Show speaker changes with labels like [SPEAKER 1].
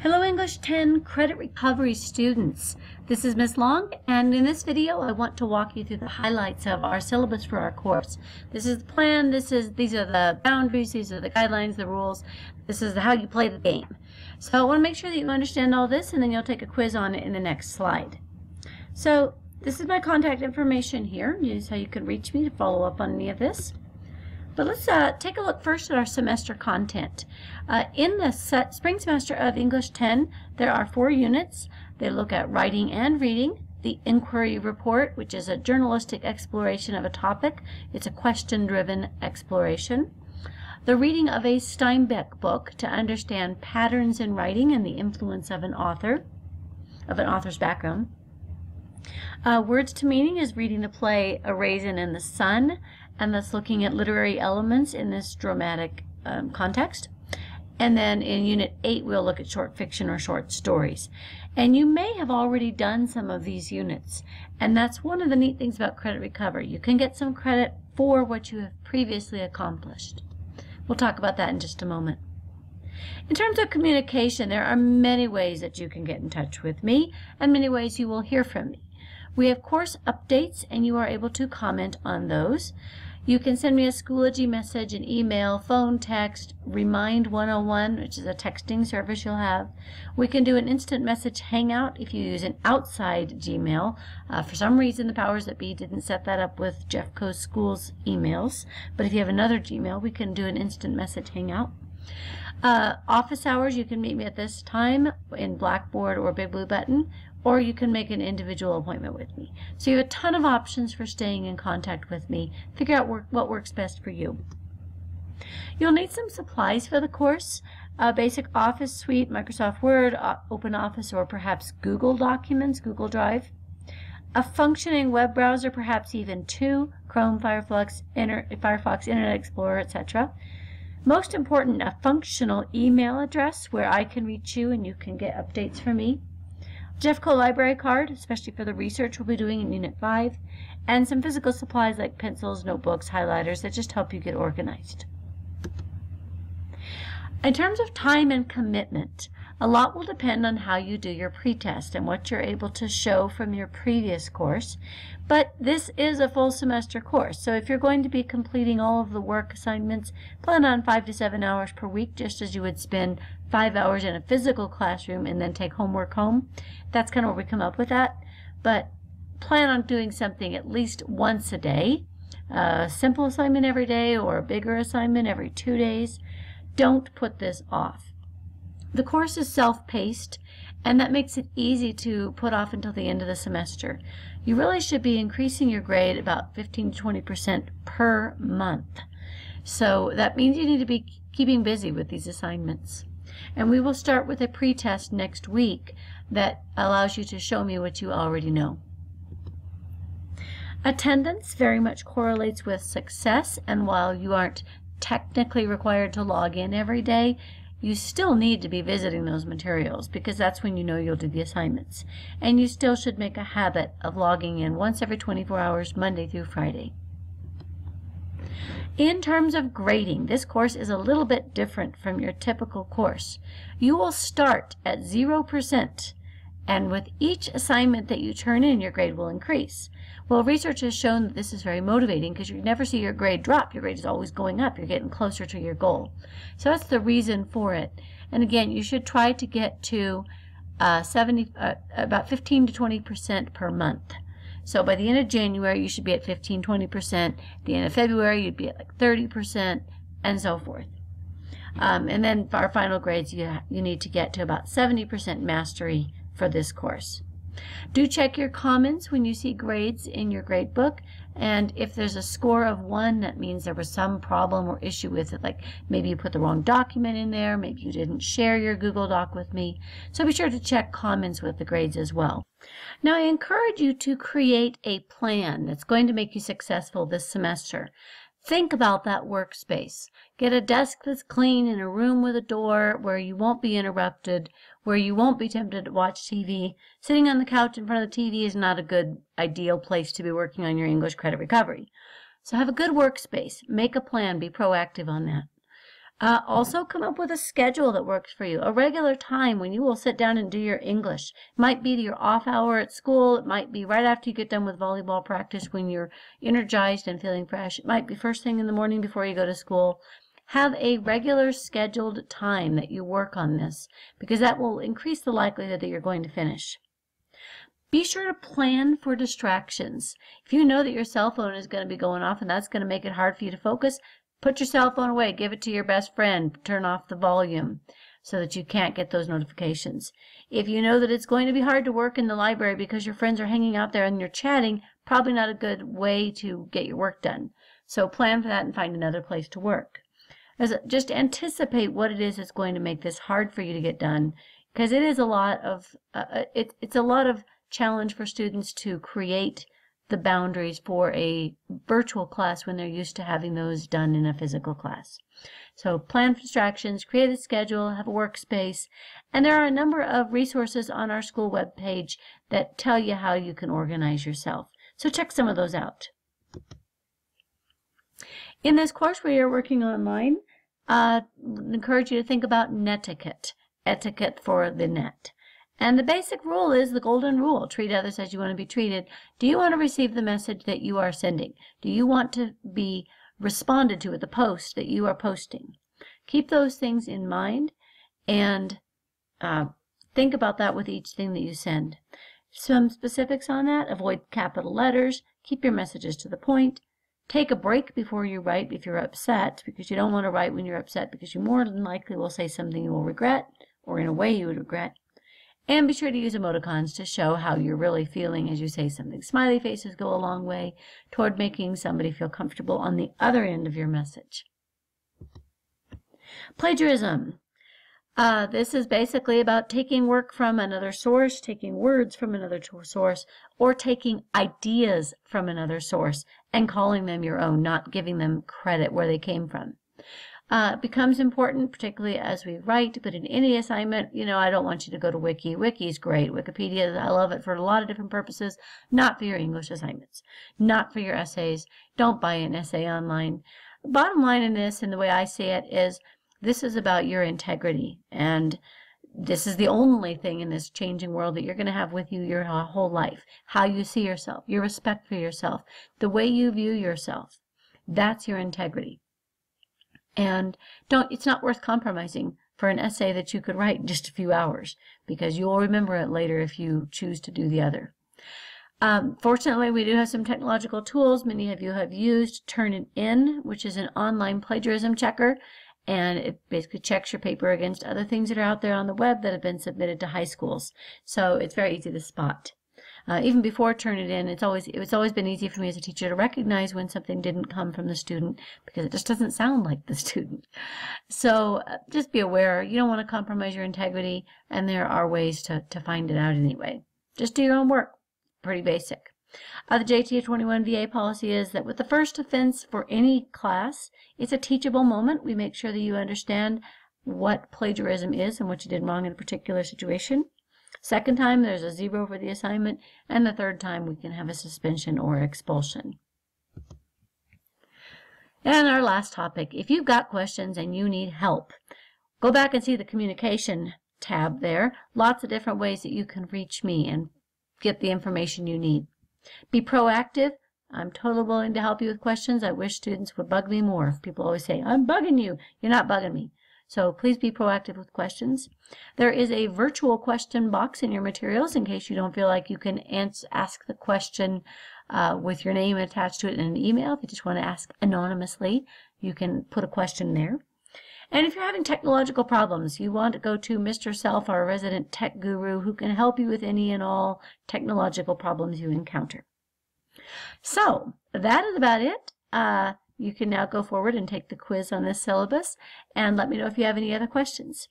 [SPEAKER 1] Hello English 10 Credit Recovery students. This is Ms. Long, and in this video I want to walk you through the highlights of our syllabus for our course. This is the plan, these are the boundaries, these are the guidelines, the rules, this is how you play the game. So I want to make sure that you understand all this, and then you'll take a quiz on it in the next slide. So this is my contact information here. This is how you can reach me to follow up on any of this. But let's take a look first at our semester content. In the spring semester of English 10, there are 4 units. They look at writing and reading, the inquiry report, which is a journalistic exploration of a topic. It's a question-driven exploration. The reading of a Steinbeck book to understand patterns in writing and the influence of an author's background. Words to meaning is reading the play A Raisin in the Sun, and that's looking at literary elements in this dramatic context. And then in Unit 8, we'll look at short fiction or short stories. And you may have already done some of these units, and that's one of the neat things about credit recovery. You can get some credit for what you have previously accomplished. We'll talk about that in just a moment. In terms of communication, there are many ways that you can get in touch with me, and many ways you will hear from me. We have course updates, and you are able to comment on those. You can send me a Schoology message, an email, phone, text, Remind 101, which is a texting service you'll have. We can do an instant message hangout if you use an outside Gmail. For some reason, the powers that be didn't set that up with Jeffco's School's emails. But if you have another Gmail, we can do an instant message hangout. Office hours, you can meet me at this time in Blackboard or Big Blue Button, or you can make an individual appointment with me. So you have a ton of options for staying in contact with me. Figure out what works best for you. You'll need some supplies for the course. Basic Office Suite, Microsoft Word, OpenOffice, or perhaps Google Documents, Google Drive. A functioning web browser, perhaps even 2, Chrome, Firefox, Internet Explorer, etc. Most important, a functional email address where I can reach you and you can get updates from me. Jeffco library card, especially for the research we'll be doing in Unit 5, and some physical supplies like pencils, notebooks, highlighters that just help you get organized. In terms of time and commitment, a lot will depend on how you do your pretest and what you're able to show from your previous course, but this is a full semester course, so if you're going to be completing all of the work assignments, plan on 5 to 7 hours per week, just as you would spend 5 hours in a physical classroom and then take homework home. That's kind of where we come up with that, but plan on doing something at least once a day, a simple assignment every day or a bigger assignment every 2 days. Don't put this off. The course is self-paced, and that makes it easy to put off until the end of the semester. You really should be increasing your grade about 15 to 20% per month. So that means you need to be keeping busy with these assignments. And we will start with a pretest next week that allows you to show me what you already know. Attendance very much correlates with success, and while you aren't technically required to log in every day, you still need to be visiting those materials because that's when you know you'll do the assignments. And you still should make a habit of logging in once every 24 hours, Monday through Friday. In terms of grading, this course is a little bit different from your typical course. You will start at 0%, and with each assignment that you turn in, your grade will increase. Well, research has shown that this is very motivating because you never see your grade drop. Your grade is always going up. You're getting closer to your goal. So that's the reason for it. And again, you should try to get to about 15 to 20% per month. So by the end of January, you should be at 15-20%. At the end of February, you'd be at like 30%, and so forth. And then for our final grades, you need to get to about 70% mastery for this course. Do check your comments when you see grades in your grade book, and if there's a score of 1, that means there was some problem or issue with it, like maybe you put the wrong document in there, maybe you didn't share your Google Doc with me. So be sure to check comments with the grades as well. Now I encourage you to create a plan that's going to make you successful this semester. Think about that workspace. Get a desk that's clean in a room with a door where you won't be interrupted, where you won't be tempted to watch TV. Sitting on the couch in front of the TV is not a good, ideal place to be working on your English credit recovery. So have a good workspace. Make a plan. Be proactive on that. Also come up with a schedule that works for you, a regular time when you will sit down and do your English. It might be to your off hour at school. It might be right after you get done with volleyball practice when you're energized and feeling fresh. It might be first thing in the morning before you go to school. Have a regular scheduled time that you work on this, because that will increase the likelihood that you're going to finish. Be sure to plan for distractions. If you know that your cell phone is going to be going off and that's going to make it hard for you to focus, put your cell phone away, give it to your best friend, turn off the volume so that you can't get those notifications. If you know that it's going to be hard to work in the library because your friends are hanging out there and you're chatting, probably not a good way to get your work done. So plan for that and find another place to work. Just anticipate what it is that's going to make this hard for you to get done, because it is a lot of it's a lot of challenge for students to create the boundaries for a virtual class when they're used to having those done in a physical class. So plan for distractions, create a schedule, have a workspace, and there are a number of resources on our school webpage that tell you how you can organize yourself. So check some of those out. In this course where you're working online, I encourage you to think about Netiquette, etiquette for the net. And the basic rule is the golden rule: treat others as you want to be treated. Do you want to receive the message that you are sending? Do you want to be responded to at the post that you are posting? Keep those things in mind and think about that with each thing that you send. Some specifics on that: avoid capital letters, keep your messages to the point, take a break before you write if you're upset, because you don't want to write when you're upset, because you more than likely will say something you will regret, or in a way you would regret. And be sure to use emoticons to show how you're really feeling as you say something. Smiley faces go a long way toward making somebody feel comfortable on the other end of your message. Plagiarism. This is basically about taking work from another source, taking words from another source, or taking ideas from another source and calling them your own, not giving them credit where they came from. It becomes important, particularly as we write, but in any assignment, I don't want you to go to Wiki. Wiki's great. Wikipedia, I love it for a lot of different purposes, not for your English assignments, not for your essays. Don't buy an essay online. The bottom line in this, and the way I see it, is this is about your integrity, and this is the only thing in this changing world that you're going to have with you your whole life. How you see yourself, your respect for yourself, the way you view yourself. That's your integrity. And it's not worth compromising for an essay that you could write in just a few hours, because you'll remember it later if you choose to do the other. Fortunately, we do have some technological tools many of you have used. Turnitin, which is an online plagiarism checker, and it basically checks your paper against other things that are out there on the web that have been submitted to high schools. So it's very easy to spot. Even before Turnitin, it's always been easy for me as a teacher to recognize when something didn't come from the student, because it just doesn't sound like the student. So just be aware, you don't want to compromise your integrity, and there are ways to find it out anyway. Just do your own work. Pretty basic. The JTA 21 VA policy is that with the first offense for any class, it's a teachable moment. We make sure that you understand what plagiarism is and what you did wrong in a particular situation. Second time, there's a 0 for the assignment, and the third time we can have a suspension or expulsion. And our last topic: if you've got questions and you need help, go back and see the communication tab there. Lots of different ways that you can reach me and get the information you need. Be proactive. I'm totally willing to help you with questions. I wish students would bug me more. People always say, I'm bugging you. You're not bugging me. So please be proactive with questions. There is a virtual question box in your materials in case you don't feel like you can ask the question with your name attached to it in an email. If you just want to ask anonymously, you can put a question there. And if you're having technological problems, you want to go to Mr. Self, our resident tech guru, who can help you with any and all technological problems you encounter. So that is about it. You can now go forward and take the quiz on this syllabus, and let me know if you have any other questions.